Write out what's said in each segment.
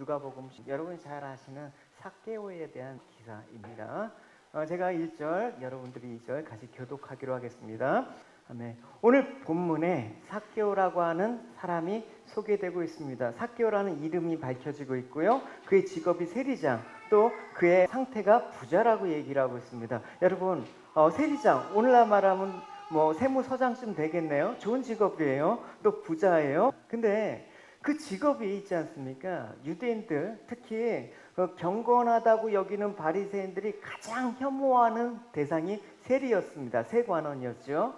누가복음 여러분이 잘 아시는 삭개오에 대한 기사입니다. 제가 1절, 여러분들이 2절 같이 교독하기로 하겠습니다. 아멘. 오늘 본문에 삭개오라고 하는 사람이 소개되고 있습니다. 삭개오라는 이름이 밝혀지고 있고요. 그의 직업이 세리장, 또 그의 상태가 부자라고 얘기를 하고 있습니다. 여러분, 세리장, 오늘날 말하면 세무서장쯤 되겠네요. 좋은 직업이에요. 또 부자예요. 근데 그 직업이 있지 않습니까? 유대인들, 특히 경건하다고 여기는 바리새인들이 가장 혐오하는 대상이 세리였습니다. 세관원이었죠.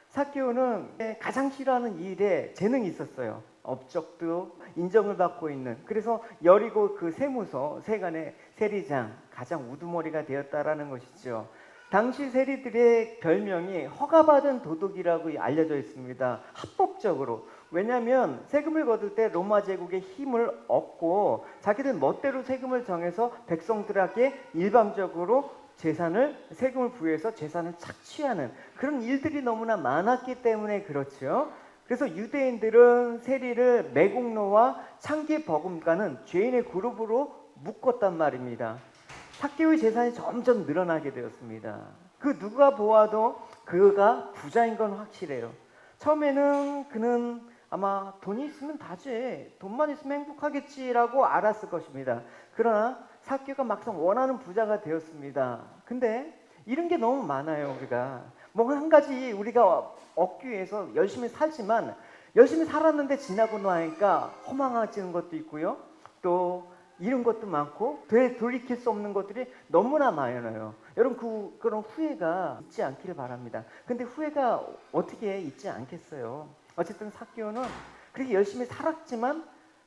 삭개오는 가장 싫어하는 일에 재능이 있었어요. 업적도 인정을 받고 있는. 그래서 여리고 그 세무서, 세관의 세리장, 가장 우두머리가 되었다라는 것이죠. 당시 세리들의 별명이 허가받은 도둑이라고 알려져 있습니다. 합법적으로. 왜냐하면 세금을 거둘 때 로마 제국의 힘을 얻고 자기들 멋대로 세금을 정해서 백성들에게 일방적으로 세금을 부여해서 재산을 착취하는 그런 일들이 너무나 많았기 때문에 그렇죠. 그래서 유대인들은 세리를 매국노와 창기버금가는 죄인의 그룹으로 묶었단 말입니다. 삭개오의 재산이 점점 늘어나게 되었습니다. 그 누가 보아도 그가 부자인 건 확실해요. 처음에는 그는 아마 돈이 있으면 다지, 돈만 있으면 행복하겠지라고 알았을 것입니다. 그러나 삭개오가 막상 원하는 부자가 되었습니다. 근데 이런 게 너무 많아요. 우리가 한 가지 우리가 얻기 위해서 열심히 살지만 열심히 살았는데 지나고 나니까 허망해지는 것도 있고요. 또 이런 것도 많고 돌이킬 수 없는 것들이 너무나 많아요. 여러분 그런 후회가 있지 않기를 바랍니다. 근데 후회가 어떻게 있지 않겠어요. 어쨌든 삭개오는 그렇게 열심히 살았지만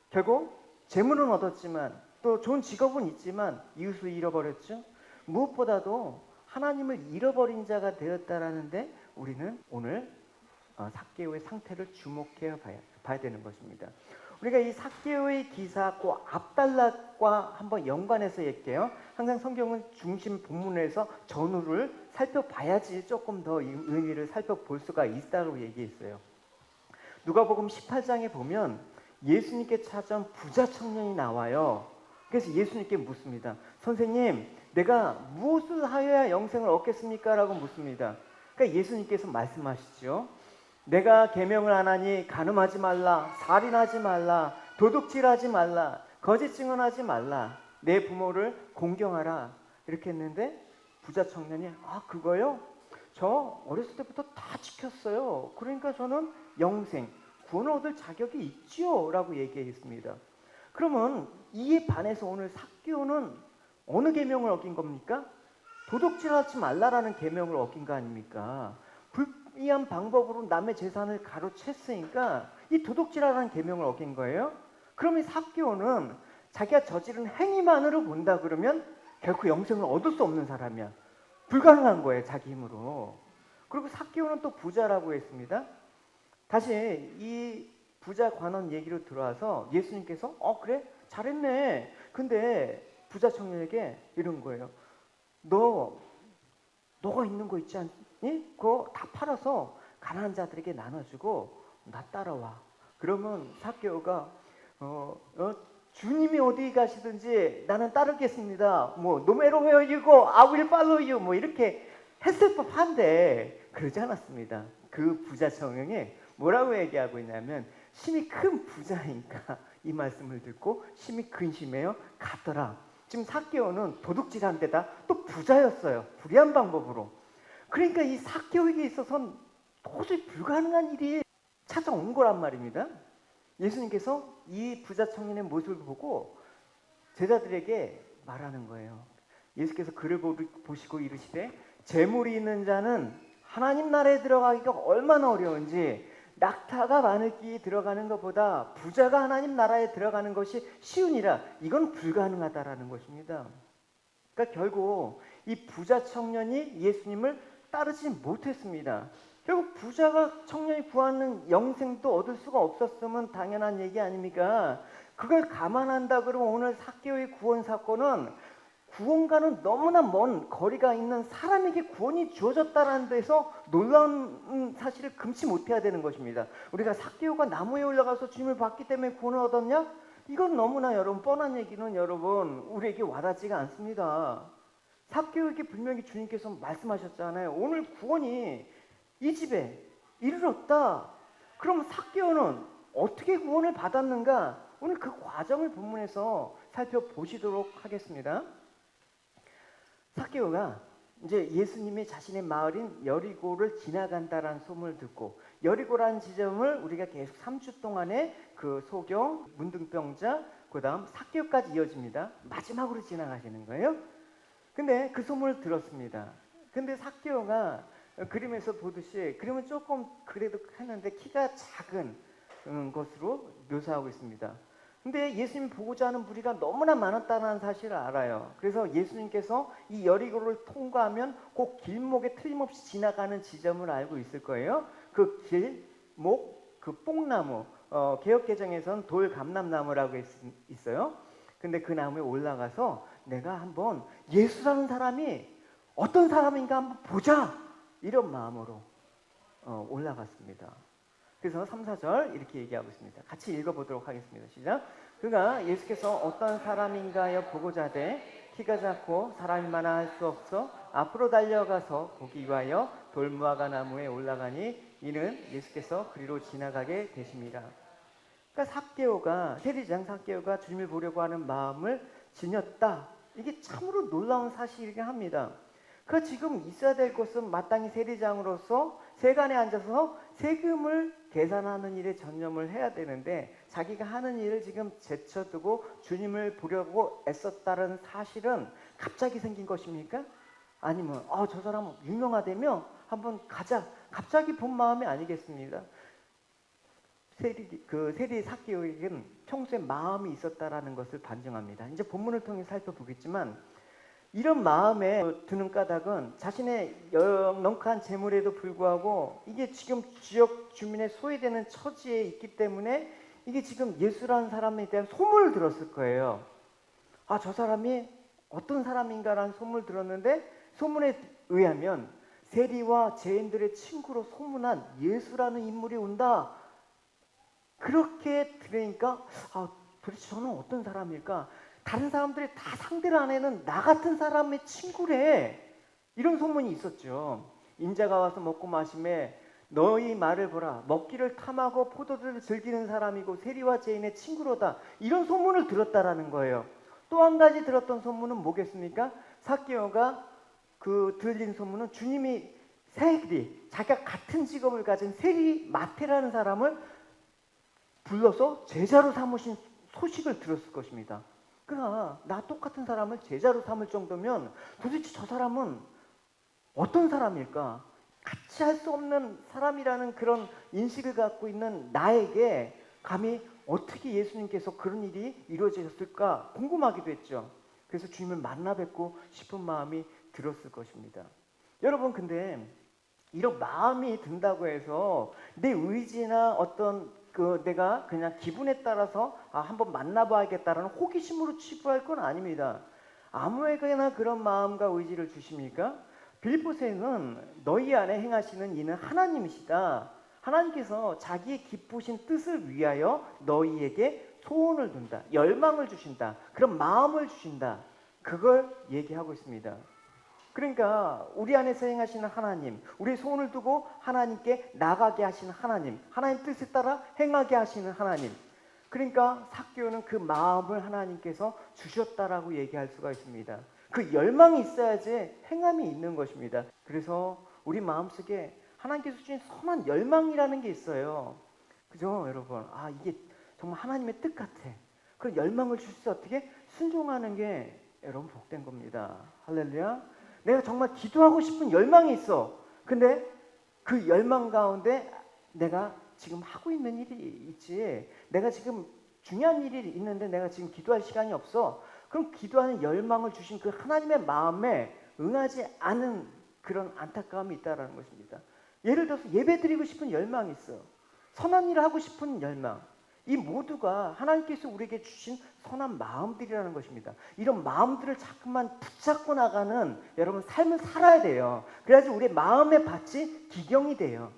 결국 재물은 얻었지만 또 좋은 직업은 있지만 이웃을 잃어버렸죠. 무엇보다도 하나님을 잃어버린 자가 되었다라는데 우리는 오늘 삭개오의 상태를 주목해 봐야 되는 것입니다. 우리가 이 삭개오의 기사고 압달랏과 한번 연관해서 얘기해요. 항상 성경은 중심 본문에서 전후를 살펴봐야지 조금 더 의미를 살펴볼 수가 있다고 얘기했어요. 누가복음 18장에 보면 예수님께 찾아온 부자 청년이 나와요. 그래서 예수님께 묻습니다. 선생님, 내가 무엇을 하여야 영생을 얻겠습니까? 라고 묻습니다. 그러니까 예수님께서 말씀하시죠. 내가 계명을 안 하니 간음하지 말라, 살인하지 말라, 도둑질하지 말라, 거짓 증언하지 말라, 내 부모를 공경하라 이렇게 했는데 부자 청년이 그거요? 저 어렸을 때부터 다 지켰어요. 그러니까 저는 영생, 구원을 얻을 자격이 있지요 라고 얘기했습니다. 그러면 이에 반해서 오늘 삭개오는 어느 계명을 어긴 겁니까? 도둑질하지 말라라는 계명을 어긴 거 아닙니까? 불이한 방법으로 남의 재산을 가로챘으니까 이 도둑질하라는 계명을 어긴 거예요. 그러면 삭개오는 자기가 저지른 행위만으로 본다 그러면 결코 영생을 얻을 수 없는 사람이야. 불가능한 거예요, 자기 힘으로. 그리고 삭개오는 또 부자라고 했습니다. 다시 이 부자 관원 얘기로 들어와서 예수님께서 그래 잘했네. 근데 부자 청년에게 이런 거예요. 너가 있는 거 있지 않니? 그거 다 팔아서 가난한 자들에게 나눠주고 나 따라와. 그러면 삭개오가 주님이 어디 가시든지 나는 따르겠습니다. No matter where you go, I will follow you. 이렇게 했을 법한데 그러지 않았습니다. 그 부자 청년이 뭐라고 얘기하고 있냐면 심히 큰 부자니까 이 말씀을 듣고 심히 근심해요. 가더라. 지금 삭개오는 도둑질한 데다 또 부자였어요. 불의한 방법으로. 그러니까 이 삭개오에게 있어서는 도저히 불가능한 일이 찾아온 거란 말입니다. 예수님께서 이 부자 청년의 모습을 보고 제자들에게 말하는 거예요. 예수께서 그를 보시고 이르시되 재물이 있는 자는 하나님 나라에 들어가기가 얼마나 어려운지 낙타가 바늘귀에 들어가는 것보다 부자가 하나님 나라에 들어가는 것이 쉬우니라. 이건 불가능하다라는 것입니다. 그러니까 결국 이 부자 청년이 예수님을 따르지 못했습니다. 결국 부자가 청년이 구하는 영생도 얻을 수가 없었으면 당연한 얘기 아닙니까? 그걸 감안한다 그러면 오늘 삭개오의 구원 사건은 구원과는 너무나 먼 거리가 있는 사람에게 구원이 주어졌다는 데서 놀라운 사실을 금치 못해야 되는 것입니다. 우리가 삭개오가 나무에 올라가서 주님을 봤기 때문에 구원을 얻었냐? 이건 너무나 여러분 뻔한 얘기는 여러분 우리에게 와닿지가 않습니다. 삭개오에게 분명히 주님께서 말씀하셨잖아요. 오늘 구원이 이 집에 이르렀다. 그럼 삭개오는 어떻게 구원을 받았는가? 오늘 그 과정을 본문에서 살펴보시도록 하겠습니다. 삭개오가 이제 예수님이 자신의 마을인 여리고를 지나간다라는 소문을 듣고, 여리고라는 지점을 우리가 계속 3주 동안에 그 소경, 문둥병자, 그 다음 삭개오까지 이어집니다. 마지막으로 지나가시는 거예요. 근데 그 소문을 들었습니다. 근데 삭개오가 그림에서 보듯이, 그림은 조금 그래도 했는데 키가 작은 것으로 묘사하고 있습니다. 근데 예수님 보고자 하는 무리가 너무나 많았다는 사실을 알아요. 그래서 예수님께서 이 여리고를 통과하면 꼭 길목에 틀림없이 지나가는 지점을 알고 있을 거예요. 그 길목, 그 뽕나무, 개역개정에서는 돌감람나무라고 있어요. 근데 그 나무에 올라가서 내가 한번 예수라는 사람이 어떤 사람인가 한번 보자, 이런 마음으로 올라갔습니다. 그래서 3, 4절 이렇게 얘기하고 있습니다. 같이 읽어보도록 하겠습니다. 시작. 그가 예수께서 어떤 사람인가요 보고자 하되 키가 작고 사람이 많아 할 수 없어 앞으로 달려가서 보기 위하여 돌무화과 나무에 올라가니 이는 예수께서 그리로 지나가게 되십니다. 그러니까 삭개오가, 세리장 삭개오가 주님을 보려고 하는 마음을 지녔다. 이게 참으로 놀라운 사실이긴 합니다. 그 지금 있어야 될 곳은 마땅히 세리장으로서 세간에 앉아서 세금을 계산하는 일에 전념을 해야 되는데, 자기가 하는 일을 지금 제쳐두고 주님을 보려고 애썼다는 사실은 갑자기 생긴 것입니까? 아니면 저 사람 유명하다며 한번 가자, 갑자기 본 마음이 아니겠습니다. 세리 삭개오에게는 평소에 마음이 있었다라는 것을 반증합니다. 이제 본문을 통해 살펴보겠지만, 이런 마음에 드는 까닭은 자신의 넉넉한 재물에도 불구하고 이게 지금 지역 주민의 소외되는 처지에 있기 때문에 이게 지금 예수라는 사람에 대한 소문을 들었을 거예요. 저 사람이 어떤 사람인가라는 소문을 들었는데, 소문에 의하면 세리와 죄인들의 친구로 소문한 예수라는 인물이 온다. 그렇게 들으니까 도대체 저는 어떤 사람일까? 다른 사람들이 다 상대를 안 해는 나 같은 사람의 친구래, 이런 소문이 있었죠. 인자가 와서 먹고 마시매 너희 말을 보라, 먹기를 탐하고 포도주를 즐기는 사람이고 세리와 죄인의 친구로다, 이런 소문을 들었다라는 거예요. 또 한 가지 들었던 소문은 뭐겠습니까? 삭개오가 들린 소문은 주님이 세리, 자기가 같은 직업을 가진 세리 마태라는 사람을 불러서 제자로 삼으신 소식을 들었을 것입니다. 그러나 나 똑같은 사람을 제자로 삼을 정도면 도대체 저 사람은 어떤 사람일까? 같이 할 수 없는 사람이라는 그런 인식을 갖고 있는 나에게 감히 어떻게 예수님께서 그런 일이 이루어졌을까 궁금하기도 했죠. 그래서 주님을 만나 뵙고 싶은 마음이 들었을 것입니다. 여러분, 근데 이런 마음이 든다고 해서 내 의지나 어떤 내가 그냥 기분에 따라서 한번 만나봐야겠다라는 호기심으로 치부할 건 아닙니다. 아무에게나 그런 마음과 의지를 주십니까? 빌보세는 너희 안에 행하시는 이는 하나님이시다. 하나님께서 자기의 기쁘신 뜻을 위하여 너희에게 소원을 둔다, 열망을 주신다, 그런 마음을 주신다, 그걸 얘기하고 있습니다. 그러니까 우리 안에서 행하시는 하나님, 우리의 소원을 두고 하나님께 나가게 하시는 하나님, 하나님 뜻에 따라 행하게 하시는 하나님, 그러니까 삭개오는 그 마음을 하나님께서 주셨다라고 얘기할 수가 있습니다. 그 열망이 있어야지 행함이 있는 것입니다. 그래서 우리 마음속에 하나님께서 주신 선한 열망이라는 게 있어요. 그죠, 여러분? 이게 정말 하나님의 뜻 같아. 그런 열망을 주셔서 어떻게 순종하는 게 여러분 복된 겁니다. 할렐루야. 내가 정말 기도하고 싶은 열망이 있어. 근데 그 열망 가운데 내가 지금 하고 있는 일이 있지, 내가 지금 중요한 일이 있는데 내가 지금 기도할 시간이 없어. 그럼 기도하는 열망을 주신 그 하나님의 마음에 응하지 않은 그런 안타까움이 있다는 것입니다. 예를 들어서 예배드리고 싶은 열망이 있어. 선한 일을 하고 싶은 열망. 이 모두가 하나님께서 우리에게 주신 선한 마음들이라는 것입니다. 이런 마음들을 자꾸만 붙잡고 나가는 여러분 삶을 살아야 돼요. 그래야지 우리의 마음의 밭이 기경이 돼요.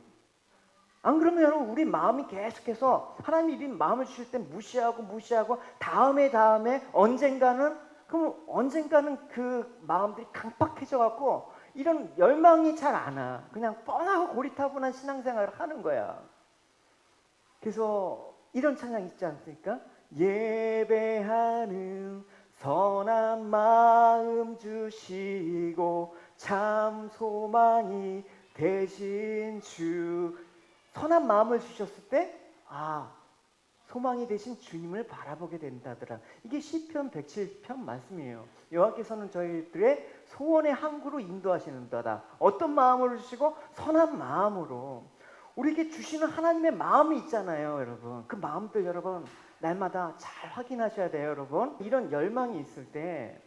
안 그러면 여러분 우리 마음이 계속해서 하나님이 이 마음을 주실 때 무시하고 다음에 언젠가는 그 마음들이 강팍해져 갖고 이런 열망이 잘 안 와. 그냥 뻔하고 고리타분한 신앙생활을 하는 거야. 그래서 이런 찬양 있지 않습니까? 예배하는 선한 마음 주시고 참 소망이 되신 주. 선한 마음을 주셨을 때 소망이 되신 주님을 바라보게 된다더라. 이게 시편 107편 말씀이에요. 여호와께서는 저희들의 소원의 항구로 인도하시는도다. 어떤 마음으로 주시고? 선한 마음으로. 우리에게 주시는 하나님의 마음이 있잖아요, 여러분. 그 마음들 여러분 날마다 잘 확인하셔야 돼요, 여러분. 이런 열망이 있을 때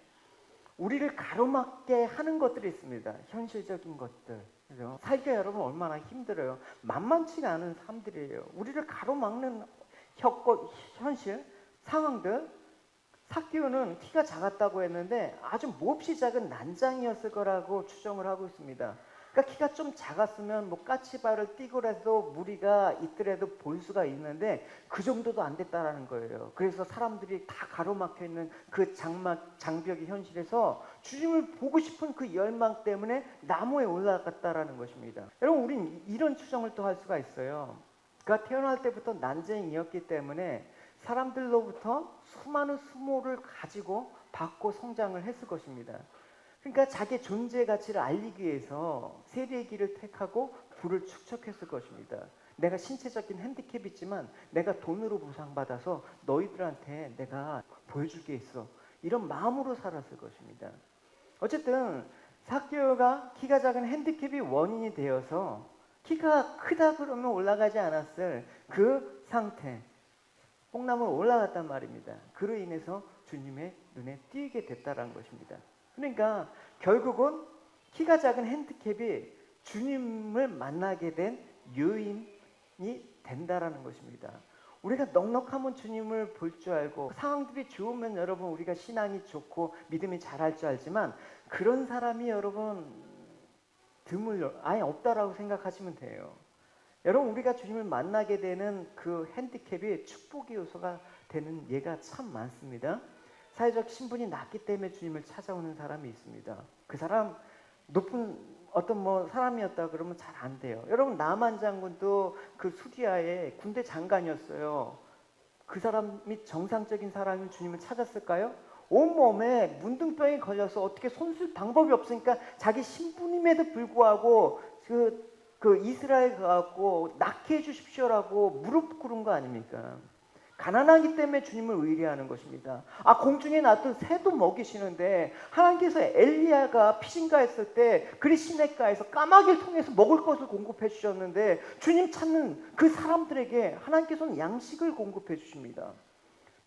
우리를 가로막게 하는 것들이 있습니다. 현실적인 것들. 그죠? 살기가 여러분 얼마나 힘들어요. 만만치가 않은 삶들이에요. 우리를 가로막는 현실, 상황들. 삭개오는 키가 작았다고 했는데 아주 몹시 작은 난장이었을 거라고 추정을 하고 있습니다. 그러니까 키가 좀 작았으면 뭐 까치발을 뛰고라도 무리가 있더라도 볼 수가 있는데 그 정도도 안 됐다라는 거예요. 그래서 사람들이 다 가로막혀 있는 그 장벽의 현실에서 주님을 보고 싶은 그 열망 때문에 나무에 올라갔다라는 것입니다. 여러분 우린 이런 추정을 또 할 수가 있어요. 그가 태어날 때부터 난쟁이였기 때문에 사람들로부터 수많은 수모를 가지고 받고 성장을 했을 것입니다. 그러니까 자기의 존재 가치를 알리기 위해서 세리의 길을 택하고 부를 축적했을 것입니다. 내가 신체적인 핸디캡이 있지만 내가 돈으로 보상받아서 너희들한테 내가 보여줄 게 있어. 이런 마음으로 살았을 것입니다. 어쨌든 삭개오가 키가 작은 핸디캡이 원인이 되어서 키가 크다 그러면 올라가지 않았을 그 상태, 뽕나무로 올라갔단 말입니다. 그로 인해서 주님의 눈에 띄게 됐다는 것입니다. 그러니까 결국은 키가 작은 핸디캡이 주님을 만나게 된 요인이 된다라는 것입니다. 우리가 넉넉하면 주님을 볼 줄 알고 상황들이 좋으면 여러분 우리가 신앙이 좋고 믿음이 잘할 줄 알지만 그런 사람이 여러분 드물요. 아예 없다라고 생각하시면 돼요. 여러분 우리가 주님을 만나게 되는 그 핸디캡이 축복의 요소가 되는 예가 참 많습니다. 사회적 신분이 낮기 때문에 주님을 찾아오는 사람이 있습니다. 그 사람 높은 어떤 사람이었다 그러면 잘 안 돼요. 여러분 나만 장군도 그 수리아의 군대 장관이었어요. 그 사람이 정상적인 사람이 주님을 찾았을까요? 온몸에 문둥병이 걸려서 어떻게 손쓸 방법이 없으니까 자기 신부님에도 불구하고 그 이스라엘 가고 낫게 해주십시오라고 무릎 꿇은 거 아닙니까? 가난하기 때문에 주님을 의뢰하는 것입니다. 공중에 났던 새도 먹이시는데 하나님께서 엘리야가 피신가했을 때 그리 시냇가에서 까마귀를 통해서 먹을 것을 공급해 주셨는데 주님 찾는 그 사람들에게 하나님께서는 양식을 공급해 주십니다.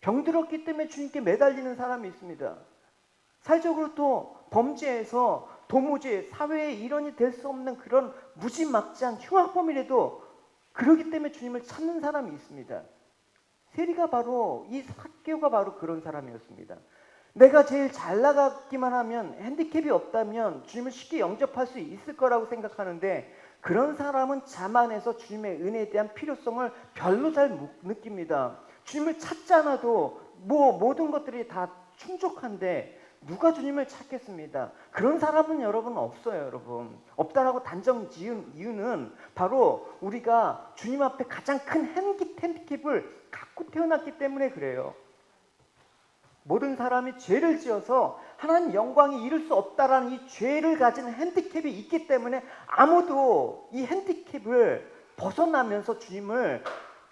병들었기 때문에 주님께 매달리는 사람이 있습니다. 사회적으로 또 범죄에서 도무지 사회의 일원이 될 수 없는 그런 무지막지한 흉악범이라도 그러기 때문에 주님을 찾는 사람이 있습니다. 세리가 바로 이 삭개오가 바로 그런 사람이었습니다. 내가 제일 잘 나가기만 하면 핸디캡이 없다면 주님을 쉽게 영접할 수 있을 거라고 생각하는데 그런 사람은 자만해서 주님의 은혜에 대한 필요성을 별로 잘 못 느낍니다. 주님을 찾지 않아도 모든 것들이 다 충족한데 누가 주님을 찾겠습니다. 그런 사람은 여러분 없어요. 여러분 없다라고 단정 지은 이유는 바로 우리가 주님 앞에 가장 큰 핸디캡을 갖고 태어났기 때문에 그래요. 모든 사람이 죄를 지어서 하나님 영광이 이룰 수 없다라는 이 죄를 가진 핸디캡이 있기 때문에 아무도 이 핸디캡을 벗어나면서 주님을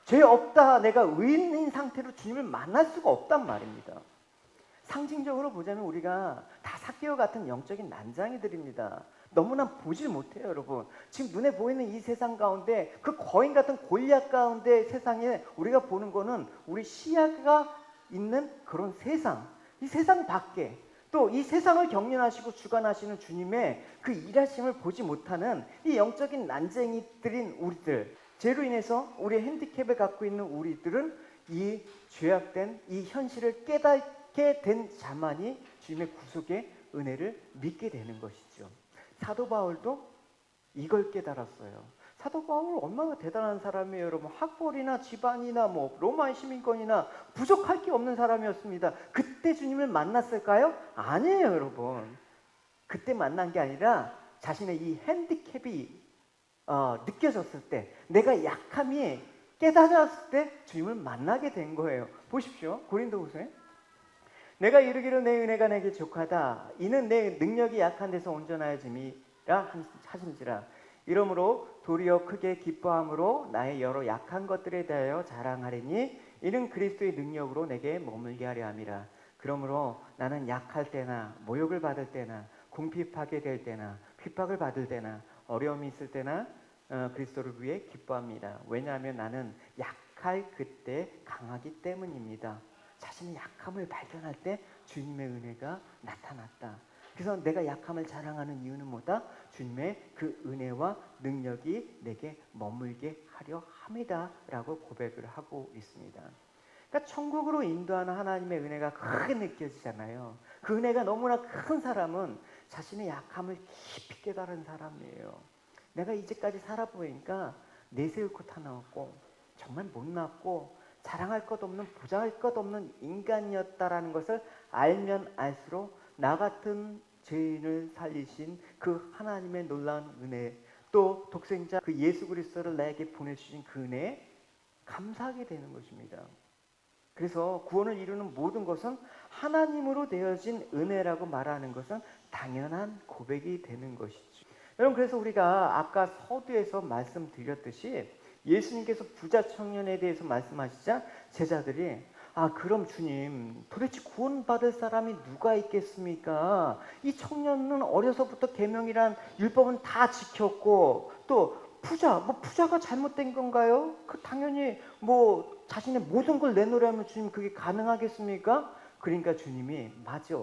죄 없다 내가 의인인 상태로 주님을 만날 수가 없단 말입니다. 상징적으로 보자면 우리가 다 삭개오 같은 영적인 난장이들입니다. 너무나 보질 못해요, 여러분. 지금 눈에 보이는 이 세상 가운데 그 거인 같은 골리앗 가운데 세상에 우리가 보는 거는 우리 시야가 있는 그런 세상, 이 세상 밖에 또 이 세상을 경륜하시고 주관하시는 주님의 그 일하심을 보지 못하는 이 영적인 난쟁이들인 우리들, 죄로 인해서 우리의 핸디캡을 갖고 있는 우리들은 이 죄악된 이 현실을 깨닫게 된 자만이 주님의 구속의 은혜를 믿게 되는 것이죠. 사도 바울도 이걸 깨달았어요. 사도 바울 얼마나 대단한 사람이에요, 여러분. 학벌이나 집안이나 뭐 로마 시민권이나 부족할 게 없는 사람이었습니다. 그때 주님을 만났을까요? 아니에요, 여러분. 그때 만난 게 아니라 자신의 이 핸디캡이 느껴졌을 때, 내가 약함이 깨달았을 때 주님을 만나게 된 거예요. 보십시오. 고린도후서에 내가 이르기를 내 은혜가 내게 족하다. 이는 내 능력이 약한 데서 온전하여짐이라 하신지라. 이러므로 도리어 크게 기뻐함으로 나의 여러 약한 것들에 대하여 자랑하리니 이는 그리스도의 능력으로 내게 머물게 하려 함이라. 그러므로 나는 약할 때나 모욕을 받을 때나 궁핍하게 될 때나 핍박을 받을 때나 어려움이 있을 때나 그리스도를 위해 기뻐합니다. 왜냐하면 나는 약할 그때 강하기 때문입니다. 자신의 약함을 발견할 때 주님의 은혜가 나타났다. 그래서 내가 약함을 자랑하는 이유는 뭐다? 주님의 그 은혜와 능력이 내게 머물게 하려 함이다 라고 고백을 하고 있습니다. 그러니까 천국으로 인도하는 하나님의 은혜가 크게 느껴지잖아요. 그 은혜가 너무나 큰 사람은 자신의 약함을 깊이 깨달은 사람이에요. 내가 이제까지 살아보니까 내세울 것 하나 없고 정말 못났고 자랑할 것 없는 보장할 것 없는 인간이었다라는 것을 알면 알수록 나 같은 죄인을 살리신 그 하나님의 놀라운 은혜, 또 독생자 그 예수 그리스도를 나에게 보내주신 그 은혜에 감사하게 되는 것입니다. 그래서 구원을 이루는 모든 것은 하나님으로 되어진 은혜라고 말하는 것은 당연한 고백이 되는 것이죠. 여러분, 그래서 우리가 아까 서두에서 말씀드렸듯이 예수님께서 부자 청년에 대해서 말씀하시자 제자들이 그럼 주님, 도대체 구원받을 사람이 누가 있겠습니까? 이 청년은 어려서부터 계명이란 율법은 다 지켰고, 또 부자가 잘못된 건가요? 당연히 자신의 모든 걸 내놓으라면 주님 그게 가능하겠습니까? 그러니까 주님이 맞아.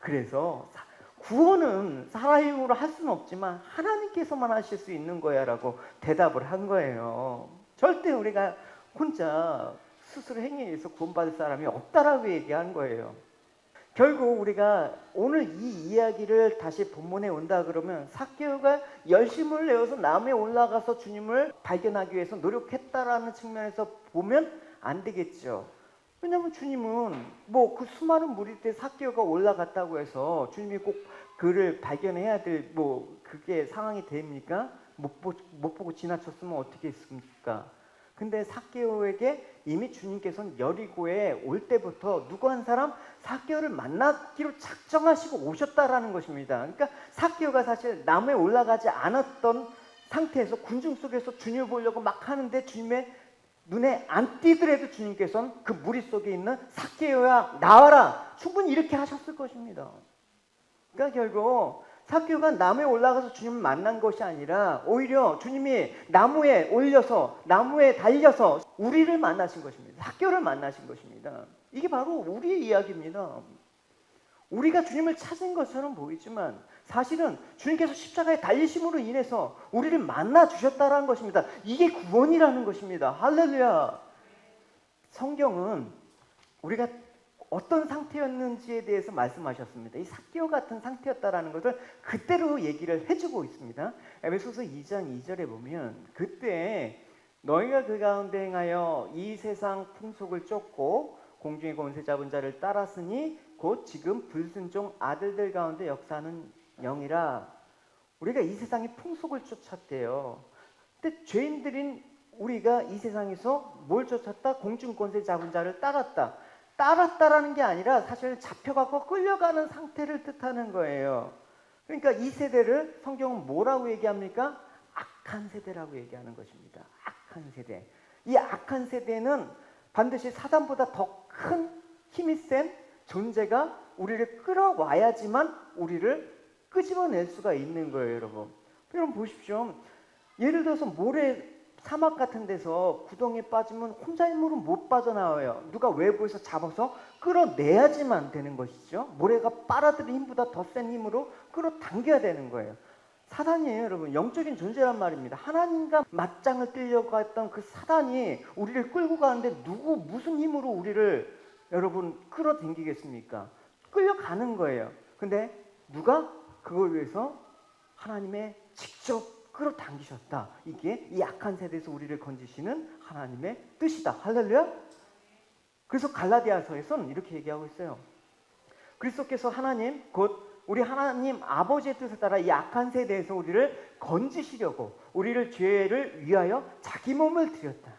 그래서 구원은 사람의 힘으로 할 수는 없지만 하나님께서만 하실 수 있는 거야 라고 대답을 한 거예요. 절대 우리가 혼자 스스로 행위에 의해서 구원받을 사람이 없다라고 얘기한 거예요. 결국 우리가 오늘 이 이야기를 다시 본문에 온다 그러면 삭개오가 열심을 내어서 남에 올라가서 주님을 발견하기 위해서 노력했다라는 측면에서 보면 안 되겠죠. 왜냐하면 주님은 그 수많은 무리들 삭개오가 올라갔다고 해서 주님이 꼭 그를 발견해야 될 그게 상황이 됩니까? 못 보고 지나쳤으면 어떻게 했습니까? 근데 삭개오에게 이미 주님께서는 여리고에 올 때부터 누구 한 사람 삭개오를 만나기로 작정하시고 오셨다라는 것입니다. 그러니까 삭개오가 사실 나무에 올라가지 않았던 상태에서 군중 속에서 주님을 보려고 막 하는데 주님의 눈에 안 띄더라도 주님께서는 그 무리 속에 있는 삭개오야 나와라, 충분히 이렇게 하셨을 것입니다. 그러니까 결국 삭개오가 나무에 올라가서 주님을 만난 것이 아니라 오히려 주님이 나무에 올려서 나무에 달려서 우리를 만나신 것입니다. 삭개오를 만나신 것입니다. 이게 바로 우리의 이야기입니다. 우리가 주님을 찾은 것처럼 보이지만 사실은 주님께서 십자가에 달리심으로 인해서 우리를 만나 주셨다는 것입니다. 이게 구원이라는 것입니다. 할렐루야. 성경은 우리가 어떤 상태였는지에 대해서 말씀하셨습니다. 이 삭개오 같은 상태였다라는 것을 그대로 얘기를 해주고 있습니다. 에베소서 2장 2절에 보면 그때 너희가 그 가운데 행하여 이 세상 풍속을 쫓고 공중의 권세 잡은 자를 따랐으니 곧 지금 불순종 아들들 가운데 역사하는 영이라. 우리가 이 세상의 풍속을 쫓았대요. 근데 죄인들인 우리가 이 세상에서 뭘 쫓았다? 공중 권세 잡은 자를 따랐다라는 게 아니라 사실 잡혀가고 끌려가는 상태를 뜻하는 거예요. 그러니까 이 세대를 성경은 뭐라고 얘기합니까? 악한 세대라고 얘기하는 것입니다. 악한 세대. 이 악한 세대는 반드시 사단보다 더 큰 힘이 센 존재가 우리를 끌어와야지만 우리를 끄집어낼 수가 있는 거예요, 여러분. 여러분 보십시오. 예를 들어서 모래 사막 같은 데서 구덩이에 빠지면 혼자 힘으로 못 빠져나와요. 누가 외부에서 잡아서 끌어내야지만 되는 것이죠. 모래가 빨아들인 힘보다 더 센 힘으로 끌어당겨야 되는 거예요. 사단이에요, 여러분. 영적인 존재란 말입니다. 하나님과 맞짱을 뜨려고 했던 그 사단이 우리를 끌고 가는데 무슨 힘으로 우리를 여러분 끌어당기겠습니까? 끌려가는 거예요. 근데 누가 그걸 위해서 하나님의 직접 끌어당기셨다. 이게 이 악한 세대에서 우리를 건지시는 하나님의 뜻이다. 할렐루야. 그래서 갈라디아서에서는 이렇게 얘기하고 있어요. 그리스도께서 하나님 곧 우리 하나님 아버지의 뜻을 따라 이 악한 세대에서 우리를 건지시려고 우리를 죄를 위하여 자기 몸을 드렸다.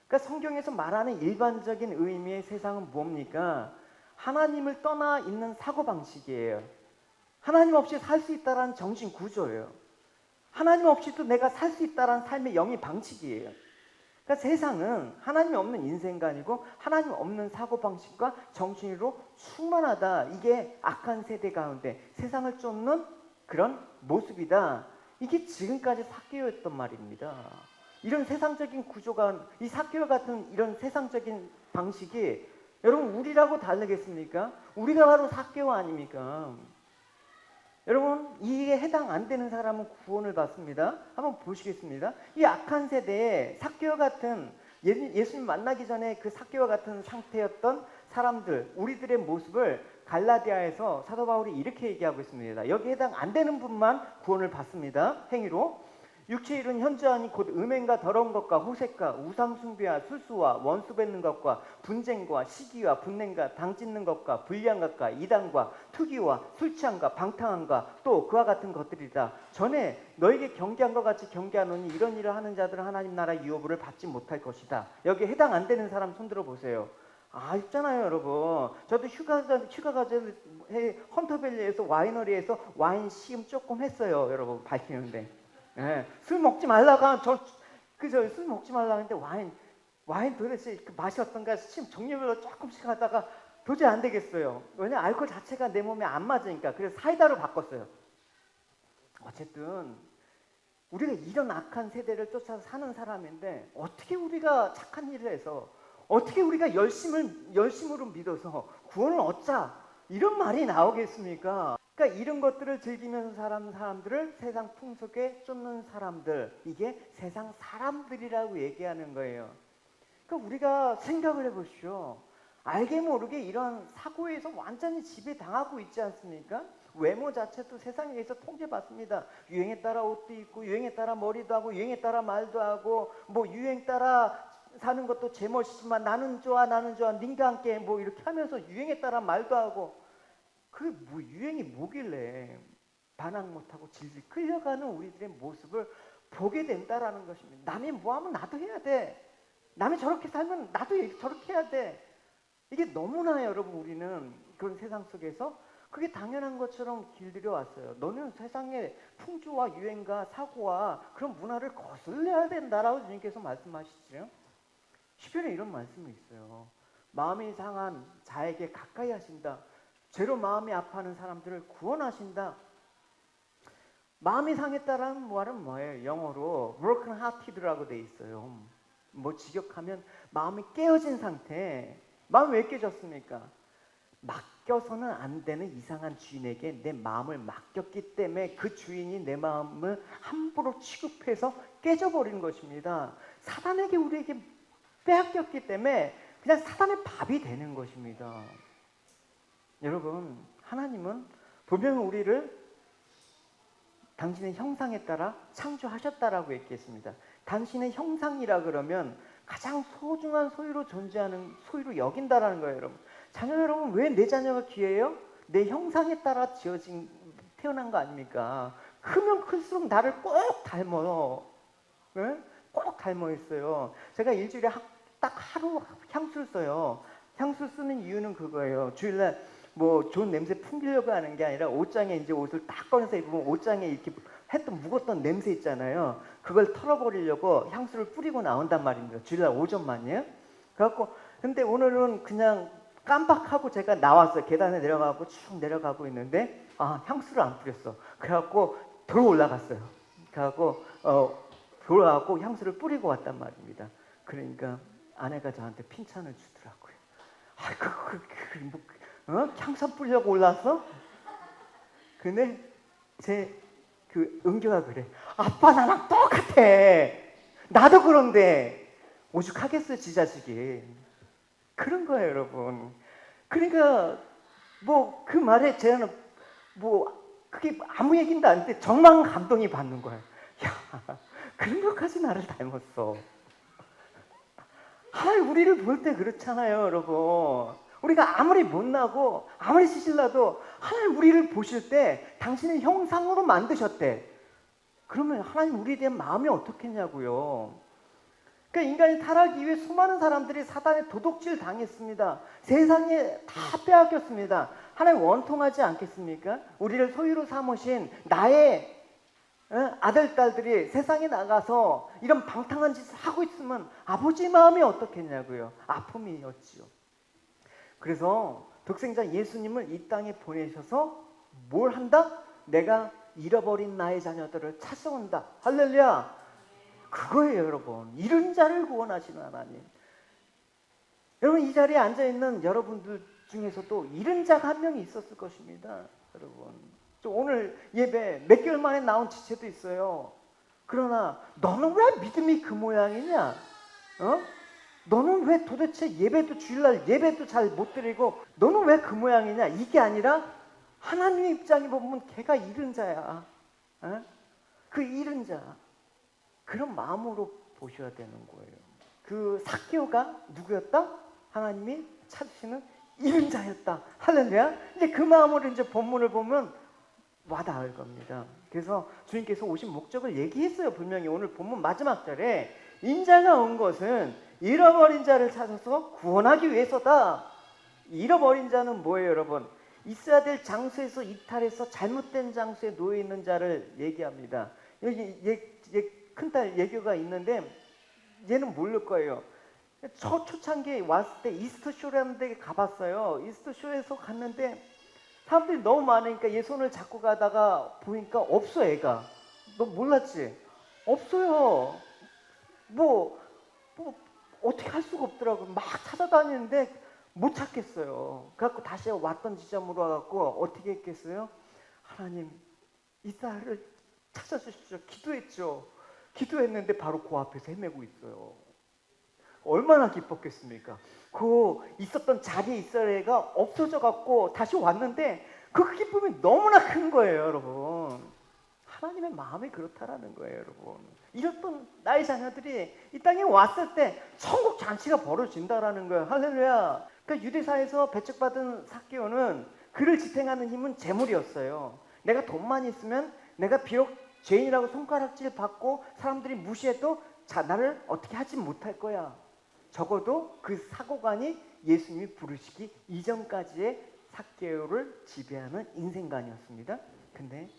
그러니까 성경에서 말하는 일반적인 의미의 세상은 뭡니까? 하나님을 떠나 있는 사고방식이에요. 하나님 없이 살 수 있다는 정신 구조예요. 하나님 없이도 내가 살 수 있다는 삶의 영위 방식이에요. 그러니까 세상은 하나님이 없는 인생관이고 하나님 없는 사고방식과 정신으로 충만하다. 이게 악한 세대 가운데 세상을 쫓는 그런 모습이다. 이게 지금까지 삭개오였던 말입니다. 이런 세상적인 구조가, 이 삭개오 같은 이런 세상적인 방식이 여러분 우리라고 다르겠습니까? 우리가 바로 삭개오 아닙니까? 여러분 이게 해당 안 되는 사람은 구원을 받습니다. 한번 보시겠습니다. 이 악한 세대에 삭개오 같은 예수님 만나기 전에 그 삭개오와 같은 상태였던 사람들, 우리들의 모습을 갈라디아에서 사도 바울이 이렇게 얘기하고 있습니다. 여기에 해당 안 되는 분만 구원을 받습니다. 행위로. 육체의 일은 현저하니 곧 음행과 더러운 것과 호색과 우상숭배와 술수와 원수 뱉는 것과 분쟁과 시기와 분냉과 당짓는 것과 불리한 것과 이단과 투기와 술취함과 방탕함과 또 그와 같은 것들이다. 전에 너에게 경계한 것 같이 경계하노니 이런 일을 하는 자들은 하나님 나라 유업을 받지 못할 것이다. 여기에 해당 안 되는 사람 손들어 보세요. 있잖아요 여러분. 저도 휴가 가서 헌터밸리에서 와이너리에서 와인 시음 조금 했어요. 여러분 밝히는데. 네, 술 먹지 말라고 술 먹지 말라고 하는데 와인 도대체 그 맛이 어떤가 지금 종류별로 조금씩 하다가 도저히 안 되겠어요. 왜냐면 알코올 자체가 내 몸에 안 맞으니까. 그래서 사이다로 바꿨어요. 어쨌든 우리가 이런 악한 세대를 쫓아서 사는 사람인데 어떻게 우리가 착한 일을 해서 어떻게 우리가 열심으로 믿어서 구원을 얻자 이런 말이 나오겠습니까? 그러니까 이런 것들을 즐기면서 사는 사람들을 세상 풍속에 쫓는 사람들, 이게 세상 사람들이라고 얘기하는 거예요. 그러니까 우리가 생각을 해보시오. 알게 모르게 이런 사고에서 완전히 지배당하고 있지 않습니까? 외모 자체도 세상에 의해서 통제받습니다. 유행에 따라 옷도 입고 유행에 따라 머리도 하고 유행에 따라 말도 하고 뭐 유행 따라 사는 것도 제멋이지만 나는 좋아 님과 함께 뭐 이렇게 하면서 유행에 따라 말도 하고 그게 뭐 유행이 뭐길래 반항 못하고 질질 끌려가는 우리들의 모습을 보게 된다라는 것입니다. 남이 뭐하면 나도 해야 돼. 남이 저렇게 살면 나도 저렇게 해야 돼. 이게 너무나 여러분 우리는 그런 세상 속에서 그게 당연한 것처럼 길들여 왔어요. 너는 세상의 풍조와 유행과 사고와 그런 문화를 거슬려야 된다라고 주님께서 말씀하시죠. 시편에 이런 말씀이 있어요. 마음이 상한 자에게 가까이 하신다. 죄로 마음이 아파하는 사람들을 구원하신다. 마음이 상했다라는 말은 뭐예요? 영어로 broken hearted라고 돼 있어요. 뭐 직역하면 마음이 깨어진 상태. 마음이 왜 깨졌습니까? 맡겨서는 안 되는 이상한 주인에게 내 마음을 맡겼기 때문에 그 주인이 내 마음을 함부로 취급해서 깨져버린 것입니다. 사단에게 우리에게 빼앗겼기 때문에 그냥 사단의 밥이 되는 것입니다. 여러분, 하나님은 분명히 우리를 당신의 형상에 따라 창조하셨다라고 얘기했습니다. 당신의 형상이라 그러면 가장 소중한 소유로 존재하는 소유로 여긴다라는 거예요, 여러분. 자녀 여러분, 왜 내 자녀가 귀해요? 내 형상에 따라 태어난 거 아닙니까? 크면 클수록 나를 꼭 닮아요. 네? 꼭 닮아 있어요. 제가 일주일에 딱 하루 향수를 써요. 향수 쓰는 이유는 그거예요. 주일날 뭐 좋은 냄새 풍기려고 하는 게 아니라 옷장에 이제 옷을 딱 꺼내서 입으면 옷장에 이렇게 했던 묵었던 냄새 있잖아요. 그걸 털어버리려고 향수를 뿌리고 나온단 말입니다. 주일날 오전만이에요. 그래갖고 근데 오늘은 그냥 깜빡하고 제가 나왔어요. 계단에 내려가고 쭉 내려가고 있는데 향수를 안 뿌렸어. 그래갖고 돌아 올라갔어요. 그래갖고 돌아가고 향수를 뿌리고 왔단 말입니다. 그러니까 아내가 저한테 핀찬을 주더라고요. 향수 뿌리려고 올랐어? 근데 제 그 은교가 그래. 아빠 나랑 똑같아. 나도 그런데 오죽하겠어요, 지 자식이. 그런 거예요, 여러분. 그러니까 뭐 그 말에 저는 뭐 그게 아무 얘기도 안 돼. 정말 감동이 받는 거예요. 야, 그런 것까지 나를 닮았어. 하나님 우리를 볼 때 그렇잖아요, 여러분. 우리가 아무리 못나고 아무리 시실라도 하나님 우리를 보실 때 당신의 형상으로 만드셨대. 그러면 하나님 우리에 대한 마음이 어떻겠냐고요. 그러니까 인간이 타락하기 위해 수많은 사람들이 사단의 도둑질 당했습니다. 세상에 다 빼앗겼습니다. 하나님 원통하지 않겠습니까? 우리를 소유로 삼으신 나의 아들, 딸들이 세상에 나가서 이런 방탕한 짓을 하고 있으면 아버지 마음이 어떻겠냐고요. 아픔이었지요. 그래서 독생자 예수님을 이 땅에 보내셔서 뭘 한다? 내가 잃어버린 나의 자녀들을 찾아온다. 할렐루야. 그거예요, 여러분. 잃은 자를 구원하시는 하나님. 여러분, 이 자리에 앉아있는 여러분들 중에서도 잃은 자가 한 명이 있었을 것입니다. 여러분, 오늘 예배 몇 개월 만에 나온 지체도 있어요. 그러나 너는 왜 믿음이 그 모양이냐? 너는 왜 도대체 예배도 주일날 예배도 잘 못 드리고 너는 왜 그 모양이냐? 이게 아니라 하나님의 입장에 보면 걔가 잃은 자야. 그 잃은 자. 그런 마음으로 보셔야 되는 거예요. 그 삭개오가 누구였다? 하나님이 찾으시는 잃은 자였다. 할렐루야. 이제 그 마음으로 이제 본문을 보면 와닿을 겁니다. 그래서 주님께서 오신 목적을 얘기했어요. 분명히 오늘 본문 마지막 절에 인자가 온 것은 잃어버린 자를 찾아서 구원하기 위해서다. 잃어버린 자는 뭐예요, 여러분? 있어야 될 장소에서 이탈해서 잘못된 장소에 놓여 있는 자를 얘기합니다. 여기 큰딸 예교가 있는데 얘는 모를 거예요. 초창기에 왔을 때 이스트쇼라는 데 가봤어요. 이스트쇼에서 갔는데 사람들이 너무 많으니까 얘 손을 잡고 가다가 보니까 없어. 애가. 너 몰랐지? 없어요. 뭐 어떻게 할 수가 없더라고요. 막 찾아다니는데 못 찾겠어요. 그래갖고 다시 왔던 지점으로 와갖고 어떻게 했겠어요? 하나님 이 딸을 찾아주십시오. 기도했죠. 기도했는데 바로 그 앞에서 헤매고 있어요. 얼마나 기뻤겠습니까? 그 있었던 자리에 있을 애가 없어져 갖고 다시 왔는데 그 기쁨이 너무나 큰 거예요, 여러분. 하나님의 마음이 그렇다라는 거예요, 여러분. 잃었던 나의 자녀들이 이 땅에 왔을 때 천국 잔치가 벌어진다라는 거예요. 할렐루야. 그러니까 유대사에서 배척받은 삭개오는 그를 지탱하는 힘은 재물이었어요. 내가 돈만 있으면 내가 비록 죄인이라고 손가락질 받고 사람들이 무시해도 나를 어떻게 하지 못할 거야. 적어도 그 사고관이 예수님이 부르시기 이전까지의 삭개오를 지배하는 인생관이었습니다. 근데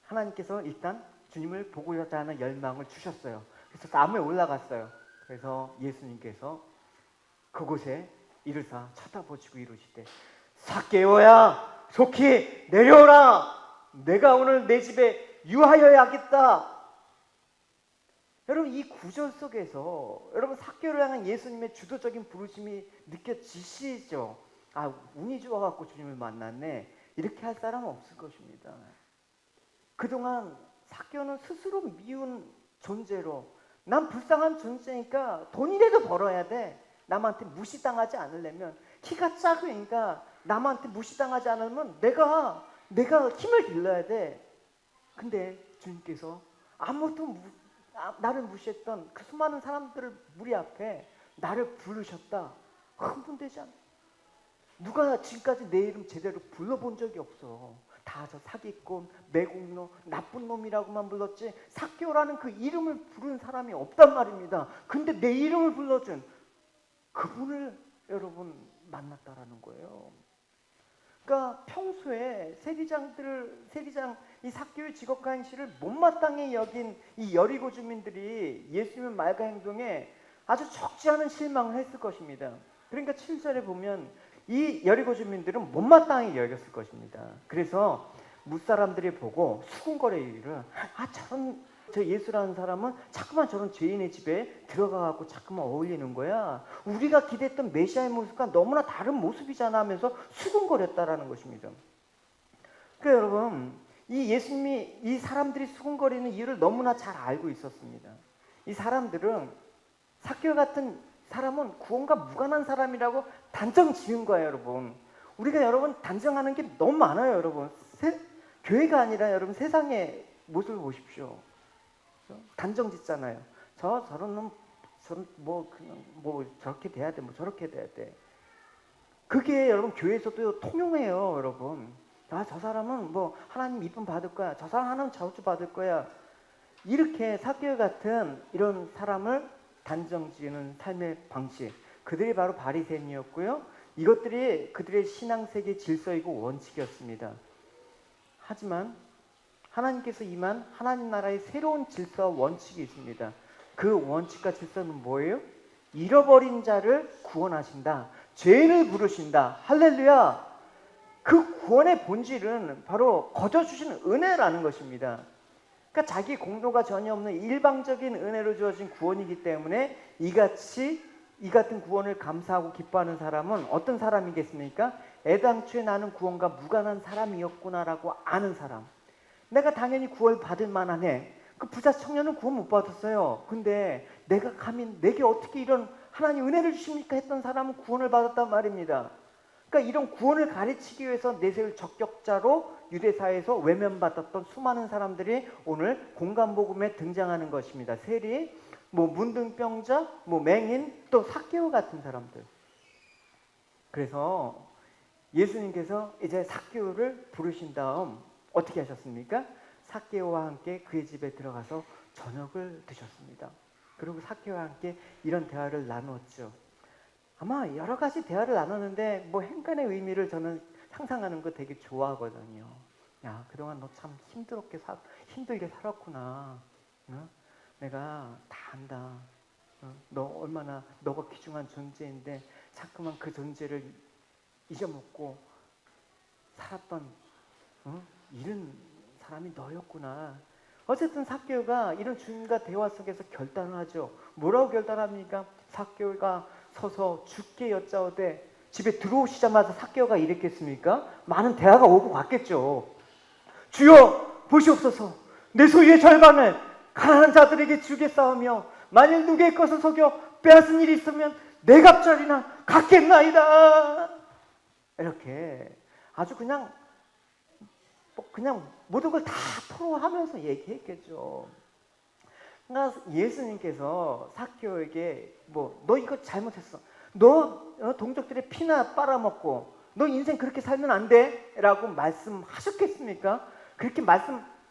하나님께서 일단 주님을 보고자 하는 열망을 주셨어요. 그래서 나무에 올라갔어요. 그래서 예수님께서 그곳에 이르사 쳐다보시고 이르시되 삭개오야 속히 내려오라. 내가 오늘 내 집에 유하여야겠다. 여러분 이 구절 속에서 여러분 삭개오를 향한 예수님의 주도적인 부르심이 느껴지시죠? 아 운이 좋아갖고 주님을 만났네. 이렇게 할 사람은 없을 것입니다. 그동안 삭개오는 스스로 미운 존재로 난 불쌍한 존재니까 돈이라도 벌어야 돼. 남한테 무시당하지 않으려면 키가 작으니까 남한테 무시당하지 않으면 내가 힘을 길러야 돼. 근데 주님께서 아무도 나를 무시했던 그 수많은 사람들을 무리 앞에 나를 부르셨다. 흥분되지 않아. 누가 지금까지 내 이름 제대로 불러본 적이 없어. 다 저 사기꾼, 매국노, 나쁜 놈이라고만 불렀지 삭개오라는 그 이름을 부른 사람이 없단 말입니다. 근데 내 이름을 불러준 그분을 여러분 만났다라는 거예요. 그러니까 평소에 세리장 이 삭개오의 직업과 행실을 못마땅히 여긴 이 여리고 주민들이 예수님의 말과 행동에 아주 적지 않은 실망을 했을 것입니다. 그러니까 7절에 보면 이 여리고 주민들은 못마땅히 여겼을 것입니다. 그래서 무사람들이 보고 수군거리기를 저 예수라는 사람은 자꾸만 저런 죄인의 집에 들어가갖고 자꾸만 어울리는 거야. 우리가 기대했던 메시아의 모습과 너무나 다른 모습이잖아 하면서 수군거렸다라는 것입니다. 그러니까 여러분 이 예수님이 이 사람들이 수군거리는 이유를 너무나 잘 알고 있었습니다. 이 사람들은 삭개오 같은 사람은 구원과 무관한 사람이라고 단정 지은 거예요, 여러분. 우리가 여러분 단정하는 게 너무 많아요, 여러분. 교회가 아니라 여러분 세상의 모습을 보십시오. 단정 짓잖아요. 저런 놈, 저런 뭐 저렇게 돼야 돼, 뭐 저렇게 돼야 돼. 그게 여러분 교회에서도 통용해요, 여러분. 저 사람은 뭐 하나님 이쁨 받을 거야. 저 사람 하나님 저주 받을 거야. 이렇게 삭개오 같은 이런 사람을 단정지는 삶의 방식. 그들이 바로 바리새인이었고요. 이것들이 그들의 신앙세계 질서이고 원칙이었습니다. 하지만 하나님께서 임한 하나님 나라의 새로운 질서와 원칙이 있습니다. 그 원칙과 질서는 뭐예요? 잃어버린 자를 구원하신다. 죄인을 부르신다. 할렐루야. 그 구원의 본질은 바로 거저 주시는 은혜라는 것입니다. 그러니까 자기 공로가 전혀 없는 일방적인 은혜로 주어진 구원이기 때문에 이 같은 구원을 감사하고 기뻐하는 사람은 어떤 사람이겠습니까? 애당초에 나는 구원과 무관한 사람이었구나라고 아는 사람. 내가 당연히 구원 받을 만하네. 그 부자 청년은 구원 못 받았어요. 근데 내가 감히 내게 어떻게 이런 하나님 은혜를 주십니까? 했던 사람은 구원을 받았단 말입니다. 그러니까 이런 구원을 가르치기 위해서 내세울 적격자로 유대사회에서 외면받았던 수많은 사람들이 오늘 공감복음에 등장하는 것입니다. 세리, 문둥병자, 맹인, 또 삭개오 같은 사람들. 그래서 예수님께서 이제 삭개오를 부르신 다음 어떻게 하셨습니까? 삭개오와 함께 그의 집에 들어가서 저녁을 드셨습니다. 그리고 삭개오와 함께 이런 대화를 나누었죠. 아마 여러 가지 대화를 나눴는데 행간의 의미를 저는 상상하는 거 되게 좋아하거든요. 야, 그동안 너 참 힘들게 살았구나. 내가 다 안다. 너 얼마나 너가 귀중한 존재인데 자꾸만 그 존재를 잊어먹고 살았던 이런 사람이 너였구나. 어쨌든 삭개오가 이런 주님과 대화 속에서 결단을 하죠. 뭐라고 결단합니까? 삭개오가 서서 주께 여짜오되, 집에 들어오시자마자 삭개오가 이랬겠습니까? 많은 대화가 오고 갔겠죠. 주여 보시옵소서, 내 소유의 절반을 가난한 자들에게 주겠사오며 만일 누구의 것을 속여 빼앗은 일이 있으면 내 갑절이나 갖겠나이다. 이렇게 아주 그냥 모든 걸 다 토로하면서 얘기했겠죠. 그러니까 예수님께서 삭개오에게 너 이거 잘못했어. 너 동족들의 피나 빨아먹고 너 인생 그렇게 살면 안 돼. 라고 말씀하셨겠습니까? 그렇게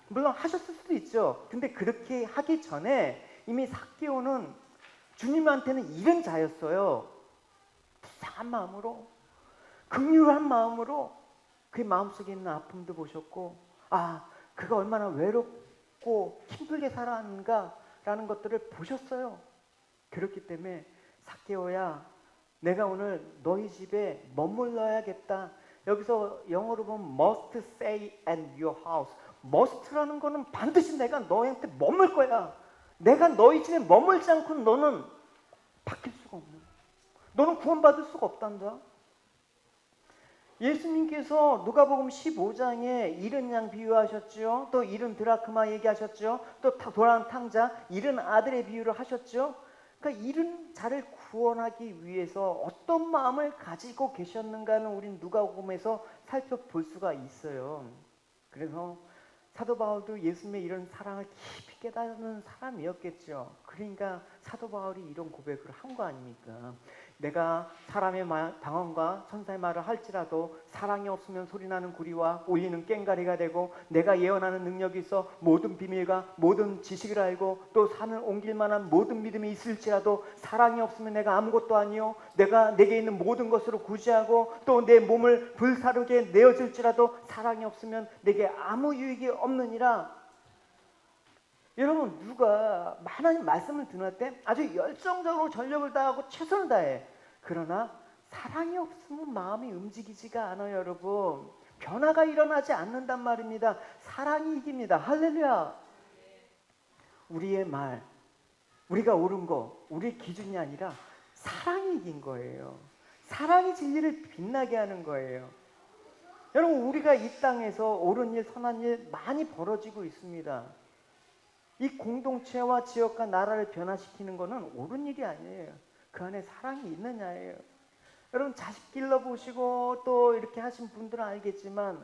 물론 하셨을 수도 있죠. 근데 그렇게 하기 전에 이미 삭개오는 주님한테는 이런 자였어요. 불쌍한 마음으로, 긍휼한 마음으로 그의 마음속에 있는 아픔도 보셨고, 그가 얼마나 외롭고 힘들게 살아왔는가라는 것들을 보셨어요. 그렇기 때문에 삭개오야, 내가 오늘 너희 집에 머물러야겠다. 여기서 영어로 보면 must stay at your house. must라는 거는 반드시 내가 너희한테 머물 거야. 내가 너희 집에 머물지 않고는 너는 바뀔 수가 없는, 너는 구원받을 수가 없단다. 예수님께서 누가복음 15장에 잃은 양 비유하셨죠. 또 잃은 드라크마 얘기하셨죠. 또 돌아온 탕자, 잃은 아들의 비유를 하셨죠. 그러니까 잃은 자를 구원하기 위해서 어떤 마음을 가지고 계셨는가는 우린 누가복음에서 살펴볼 수가 있어요. 그래서 사도 바울도 예수님의 이런 사랑을 깊이 깨닫는 사람이었겠죠. 그러니까 사도 바울이 이런 고백을 한 거 아닙니까? 내가 사람의 방언과 천사의 말을 할지라도 사랑이 없으면 소리나는 구리와 울리는 꽹과리가 되고, 내가 예언하는 능력이 있어 모든 비밀과 모든 지식을 알고 또 산을 옮길 만한 모든 믿음이 있을지라도 사랑이 없으면 내가 아무것도 아니요, 내가 내게 있는 모든 것으로 구제하고 또 내 몸을 불사르게 내어줄지라도 사랑이 없으면 내게 아무 유익이 없느니라. 여러분, 누가 하나님 말씀을 듣는 때 아주 열정적으로 전력을 다하고 최선을 다해. 그러나 사랑이 없으면 마음이 움직이지가 않아요. 여러분, 변화가 일어나지 않는단 말입니다. 사랑이 이깁니다. 할렐루야. 우리의 말, 우리가 옳은 거, 우리의 기준이 아니라 사랑이 이긴 거예요. 사랑이 진리를 빛나게 하는 거예요. 여러분, 우리가 이 땅에서 옳은 일, 선한 일 많이 벌어지고 있습니다. 이 공동체와 지역과 나라를 변화시키는 것은 옳은 일이 아니에요. 그 안에 사랑이 있느냐예요. 여러분, 자식 길러보시고 또 이렇게 하신 분들은 알겠지만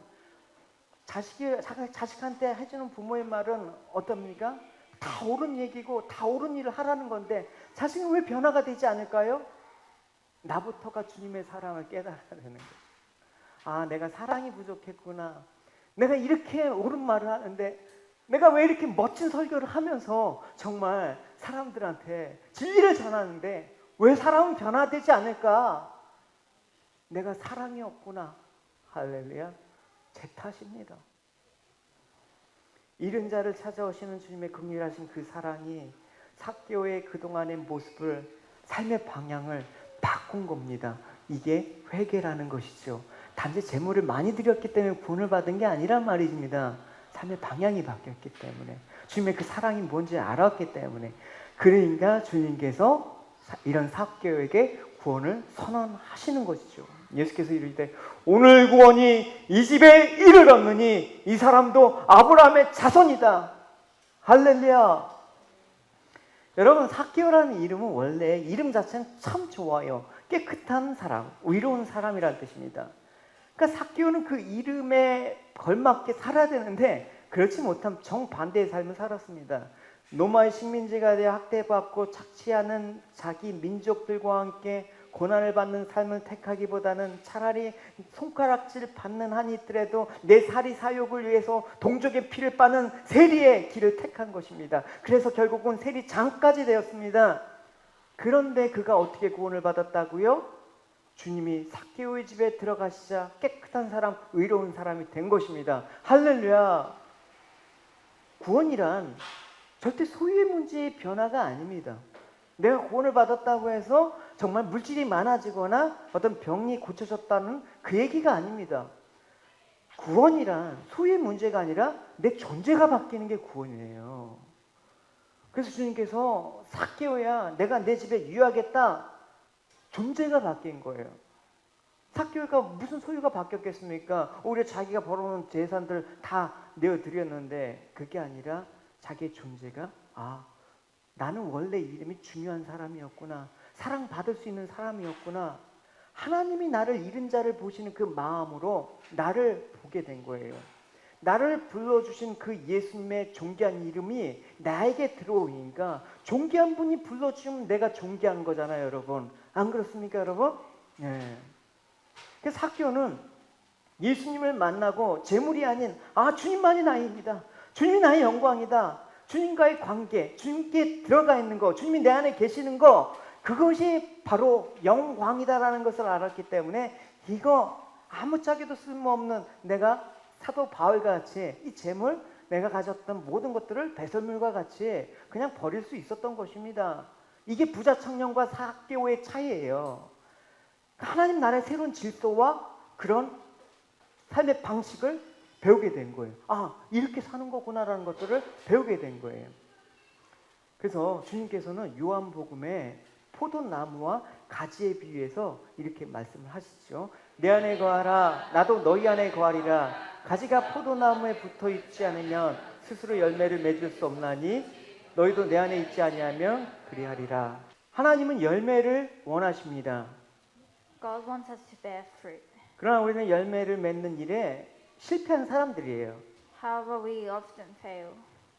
자식한테 해주는 부모의 말은 어떻습니까? 다 옳은 얘기고 다 옳은 일을 하라는 건데 자신은 왜 변화가 되지 않을까요? 나부터가 주님의 사랑을 깨달아야 되는 거예요. 아, 내가 사랑이 부족했구나. 내가 이렇게 옳은 말을 하는데 내가 왜 이렇게 멋진 설교를 하면서 정말 사람들한테 진리를 전하는데 왜 사람은 변화되지 않을까? 내가 사랑이 없구나. 할렐루야. 제 탓입니다. 잃은 자를 찾아오시는 주님의 긍휼하신 그 사랑이 삭개오의 그동안의 모습을, 삶의 방향을 바꾼 겁니다. 이게 회개라는 것이죠. 단지 재물을 많이 드렸기 때문에 구원을 받은 게 아니란 말입니다. 삶의 방향이 바뀌었기 때문에, 주님의 그 사랑이 뭔지 알았기 때문에. 그러니까 주님께서 이런 삭개오에게 구원을 선언하시는 것이죠. 예수께서 이르시되 오늘 구원이 이 집에 이르렀느니 이 사람도 아브라함의 자손이다. 할렐루야. 여러분, 삭개오라는 이름은 원래 이름 자체는 참 좋아요. 깨끗한 사람, 의로운 사람이라는 뜻입니다. 그러니까 삭개오는 그 이름에 걸맞게 살아야 되는데 그렇지 못한 정반대의 삶을 살았습니다. 로마의 식민지가 되어 학대받고 착취하는 자기 민족들과 함께 고난을 받는 삶을 택하기보다는 차라리 손가락질 받는 한이 있더라도 내 사리 사욕을 위해서 동족의 피를 빠는 세리의 길을 택한 것입니다. 그래서 결국은 세리장까지 되었습니다. 그런데 그가 어떻게 구원을 받았다고요? 주님이 삭개오의 집에 들어가시자 깨끗한 사람, 의로운 사람이 된 것입니다. 할렐루야. 구원이란 절대 소유의 문제의 변화가 아닙니다. 내가 구원을 받았다고 해서 정말 물질이 많아지거나 어떤 병이 고쳐졌다는 그 얘기가 아닙니다. 구원이란 소유의 문제가 아니라 내 존재가 바뀌는 게 구원이에요. 그래서 주님께서 삭개오야, 내가 내 집에 유하겠다. 존재가 바뀐 거예요. 삭개오가 무슨 소유가 바뀌었겠습니까? 오히려 자기가 벌어놓은 재산들 다 내어드렸는데 그게 아니라 자기의 존재가 나는 원래 이름이 중요한 사람이었구나. 사랑받을 수 있는 사람이었구나. 하나님이 나를 잃은 자를 보시는 그 마음으로 나를 보게 된 거예요. 나를 불러주신 그 예수님의 존귀한 이름이 나에게 들어오니까 존귀한 분이 불러주면 내가 존귀한 거잖아요, 여러분. 안 그렇습니까, 여러분? 네. 그래서 삭개오는 예수님을 만나고 재물이 아닌 주님만이 나입니다. 주님이 나의 영광이다. 주님과의 관계, 주님께 들어가 있는 거, 주님이 내 안에 계시는 거, 그것이 바로 영광이다라는 것을 알았기 때문에 이거 아무짝에도 쓸모없는 내가 사도 바울과 같이 이 재물, 내가 가졌던 모든 것들을 배설물과 같이 그냥 버릴 수 있었던 것입니다. 이게 부자 청년과 삭개오의 차이예요. 하나님 나라의 새로운 질서와 그런 삶의 방식을 배우게 된 거예요. 이렇게 사는 거구나라는 것들을 배우게 된 거예요. 그래서 주님께서는 요한복음에 포도나무와 가지에 비유해서 이렇게 말씀을 하시죠. 내 안에 거하라, 나도 너희 안에 거하리라. 가지가 포도나무에 붙어 있지 않으면 스스로 열매를 맺을 수 없나니 너희도 내 안에 있지 아니하면 그리하리라. 하나님은 열매를 원하십니다. God wants us to bear fruit. 그러나 우리는 열매를 맺는 일에 실패한 사람들이에요. However, we often fail.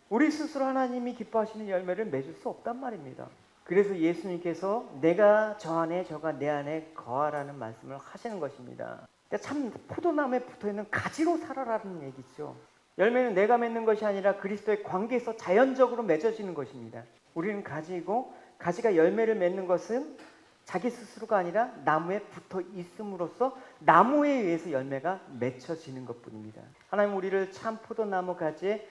우리 스스로 하나님이 기뻐하시는 열매를 맺을 수 없단 말입니다. 그래서 예수님께서 내가 저 안에 저가 내 안에 거하라는 말씀을 하시는 것입니다. 참 포도나무에 붙어있는 가지로 살아라는 얘기죠. 열매는 내가 맺는 것이 아니라 그리스도의 관계에서 자연적으로 맺어지는 것입니다. 우리는 가지이고 가지가 열매를 맺는 것은 자기 스스로가 아니라 나무에 붙어 있음으로써 나무에 의해서 열매가 맺혀지는 것뿐입니다. 하나님 우리를 참 포도나무 가지에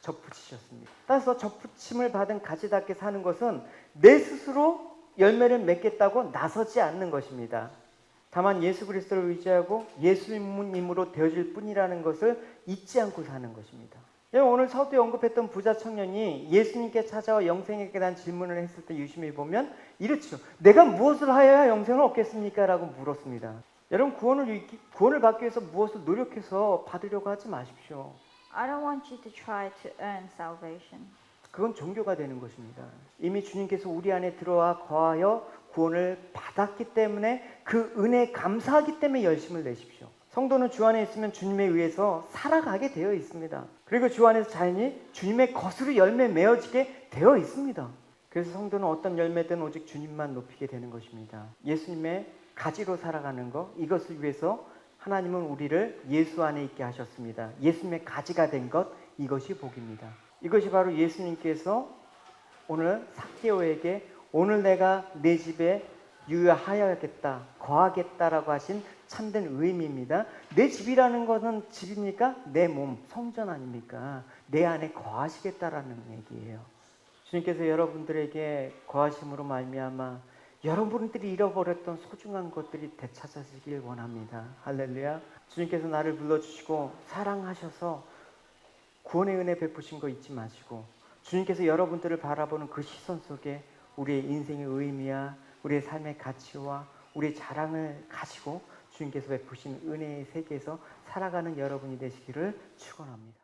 접붙이셨습니다. 따라서 접붙임을 받은 가지답게 사는 것은 내 스스로 열매를 맺겠다고 나서지 않는 것입니다. 다만 예수 그리스도를 의지하고 예수님으로 되어질 뿐이라는 것을 잊지 않고 사는 것입니다. 오늘 서두에 언급했던 부자 청년이 예수님께 찾아와 영생에 대한 질문을 했을 때 유심히 보면 이렇죠. 내가 무엇을 하여야 영생을 얻겠습니까? 라고 물었습니다. 여러분 구원을 받기 위해서 무엇을 노력해서 받으려고 하지 마십시오. I don't want you to try to earn salvation. 그건 종교가 되는 것입니다. 이미 주님께서 우리 안에 들어와 거하여 구원을 받았기 때문에 그 은혜에 감사하기 때문에 열심을 내십시오. 성도는 주 안에 있으면 주님에 의해서 살아가게 되어 있습니다. 그리고 주 안에서 자연히 주님의 것으로 열매 맺어지게 되어 있습니다. 그래서 성도는 어떤 열매든 오직 주님만 높이게 되는 것입니다. 예수님의 가지로 살아가는 것, 이것을 위해서 하나님은 우리를 예수 안에 있게 하셨습니다. 예수님의 가지가 된 것, 이것이 복입니다. 이것이 바로 예수님께서 오늘 삭개오에게 오늘 내가 내 집에 유하여야겠다, 거하겠다라고 하신 참된 의미입니다. 내 집이라는 것은 집입니까? 내 몸, 성전 아닙니까? 내 안에 거하시겠다라는 얘기예요. 주님께서 여러분들에게 거하심으로 말미암아 여러분들이 잃어버렸던 소중한 것들이 되찾아지길 원합니다. 할렐루야. 주님께서 나를 불러주시고 사랑하셔서 구원의 은혜 베푸신 거 잊지 마시고, 주님께서 여러분들을 바라보는 그 시선 속에 우리의 인생의 의미와 우리의 삶의 가치와 우리의 자랑을 가지고 주님께서 베푸신 은혜의 세계에서 살아가는 여러분이 되시기를 축원합니다.